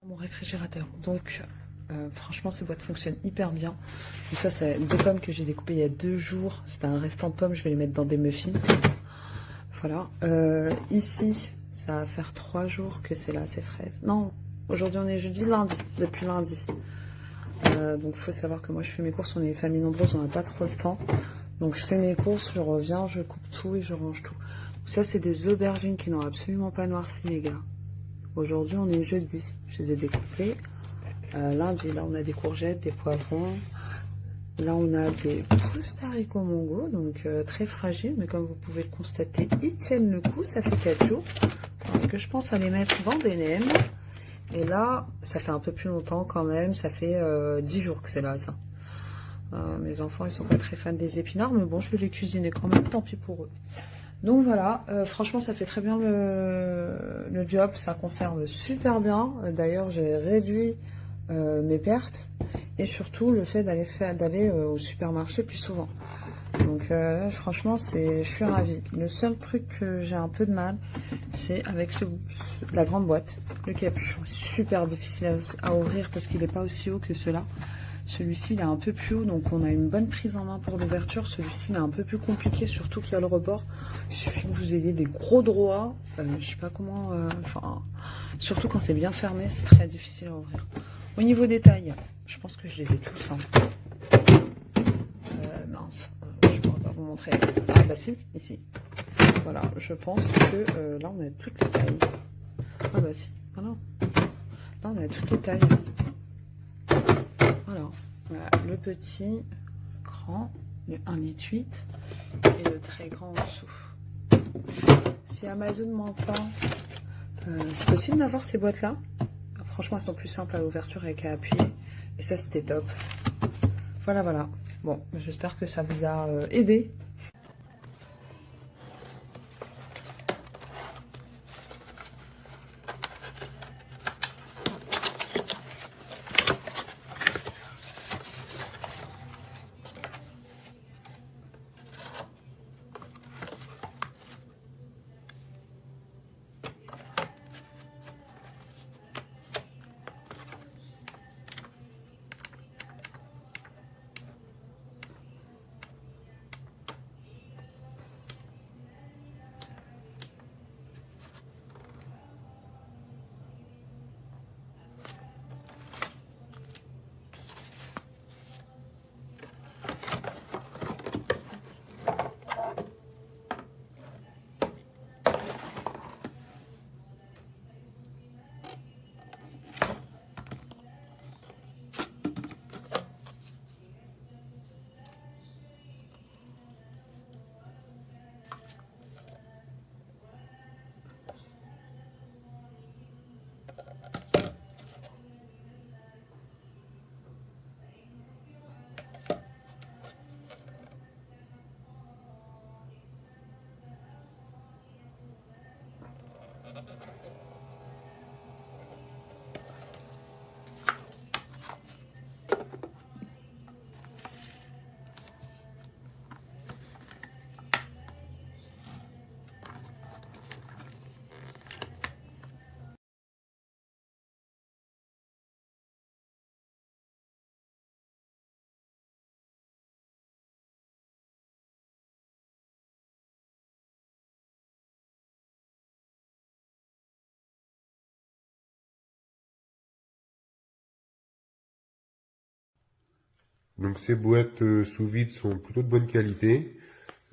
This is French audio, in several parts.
Mon réfrigérateur. Donc, franchement, ces boîtes fonctionnent hyper bien. Donc ça, c'est deux pommes que j'ai découpées il y a 2 jours. C'était un restant de pommes, je vais les mettre dans des muffins. Voilà. Ici, ça va faire 3 jours que c'est là, ces fraises. Non, aujourd'hui on est jeudi, lundi, depuis lundi. Donc, il faut savoir que moi, je fais mes courses. On est une famille nombreuse, on n'a pas trop le temps. Donc, je fais mes courses, je reviens, je coupe tout et je range tout. Donc, ça, c'est des aubergines qui n'ont absolument pas noirci, les gars. Aujourd'hui, on est jeudi. Je les ai découpées. Lundi, là, on a des courgettes, des poivrons. Là, on a des pousses d'haricots mongo, donc très fragiles. Mais comme vous pouvez le constater, ils tiennent le coup. Ça fait 4 jours. Donc, je pense à les mettre dans des nems. Et là, ça fait un peu plus longtemps quand même. Ça fait 10 jours que c'est là, ça. Mes enfants, ils sont pas très fans des épinards. Mais bon, je vais les cuisiner quand même. Tant pis pour eux. Donc voilà, franchement ça fait très bien le job, ça conserve super bien. D'ailleurs j'ai réduit mes pertes et surtout le fait d'aller au supermarché plus souvent. Donc franchement je suis ravie. Le seul truc que j'ai un peu de mal, c'est avec la grande boîte. Le capuchon est super difficile à ouvrir parce qu'il n'est pas aussi haut que ceux-là. Celui-ci, il est un peu plus haut, donc on a une bonne prise en main pour l'ouverture. Celui-ci, il est un peu plus compliqué, surtout qu'il y a le rebord. Il suffit que vous ayez des gros droits. Je sais pas comment... surtout quand c'est bien fermé, c'est très difficile à ouvrir. Au niveau des tailles, je pense que je les ai tous. Hein. Mince, je pourrais pas vous montrer. Ah bah si, ici. Voilà, je pense que là, on a toutes les tailles. Ah bah si, voilà. Là, on a toutes les tailles. Voilà, le petit, grand, le 1,8 litre et le très grand en dessous. Si Amazon ment pas, c'est possible d'avoir ces boîtes-là. Franchement, elles sont plus simples à l'ouverture avec à appuyer. Et ça, c'était top. Voilà, voilà. Bon, j'espère que ça vous a aidé. Donc ces boîtes sous vide sont plutôt de bonne qualité.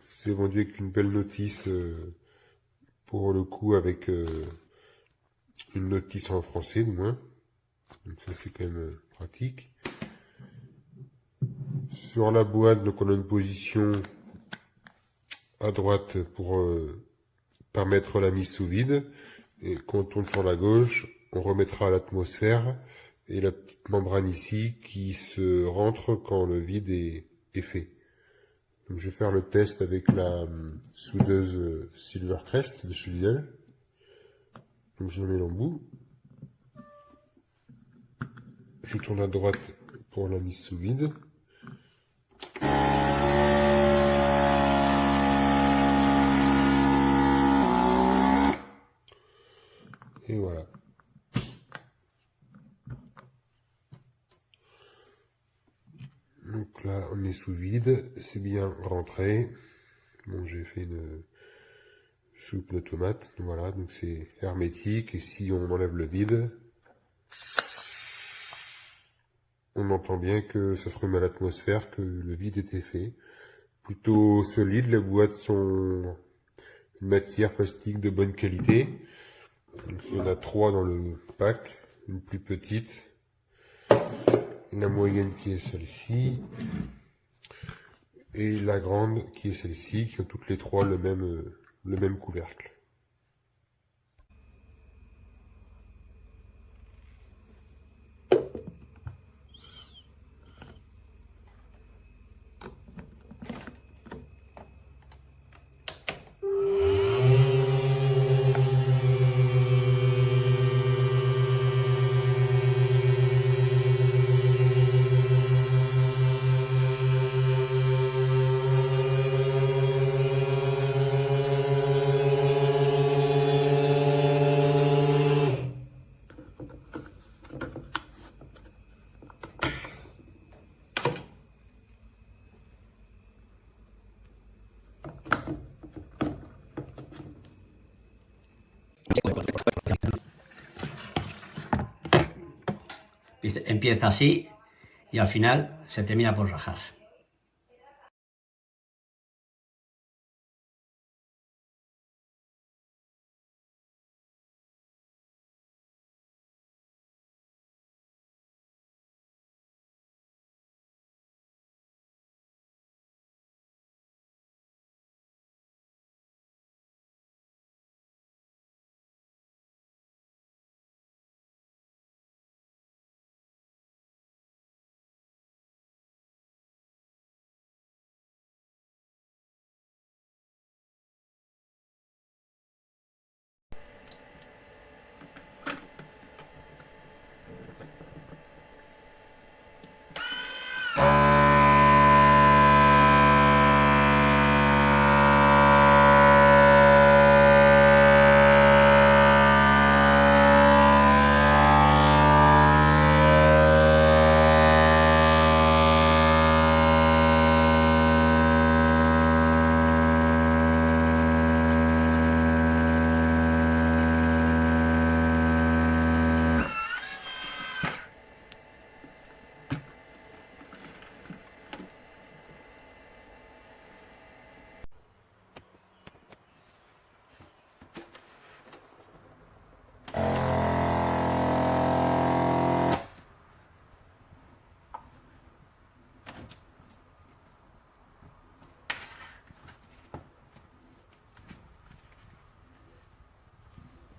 C'est vendu avec une belle notice, pour le coup avec une notice en français du moins. Donc ça c'est quand même pratique. Sur la boîte, donc on a une position à droite pour permettre la mise sous vide. Et quand on tourne sur la gauche, on remettra à l'atmosphère et la petite membrane ici qui se rentre quand le vide est fait. Donc je vais faire le test avec la soudeuse Silvercrest de chez Lidl. Donc je mets l'embout. Je tourne à droite pour la mise sous vide. Et voilà. Donc là, on est sous vide, c'est bien rentré. Bon, j'ai fait une soupe de tomates, voilà, donc c'est hermétique. Et si on enlève le vide, on entend bien que ça se remet à l'atmosphère, que le vide était fait. Plutôt solide, les boîtes sont une matière plastique de bonne qualité. Donc, il y en a 3 dans le pack, une plus petite, la moyenne qui est celle-ci, et la grande qui est celle-ci, qui ont toutes les 3 le même couvercle. Empieza así y al final se termina por rajar.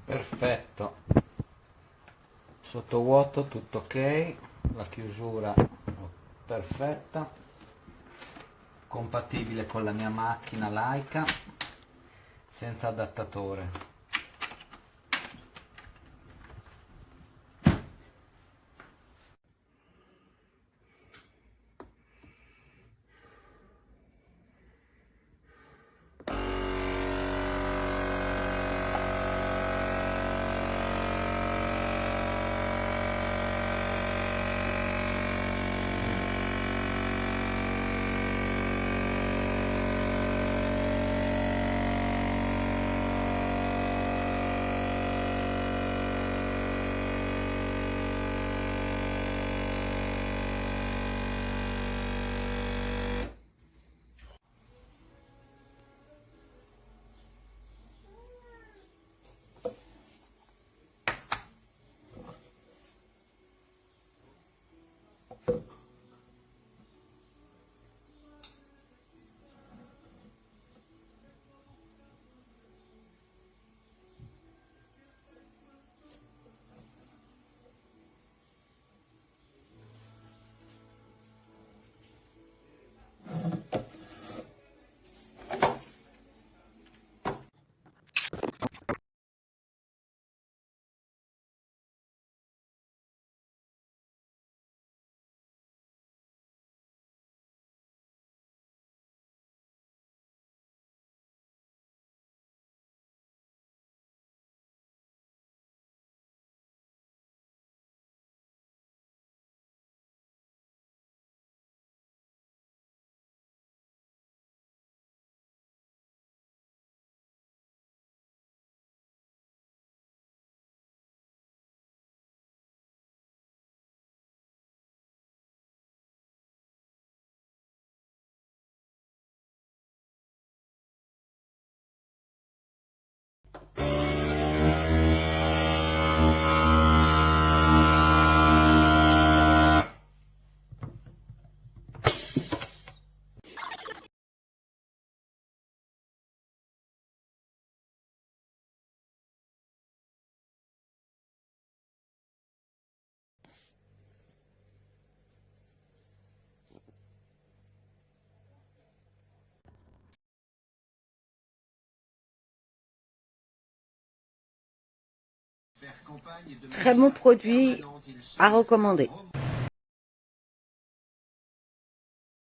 Perfetto, sottovuoto tutto ok, la chiusura perfetta, compatibile con la mia macchina Leica, senza adattatore. Très bon produit à recommander.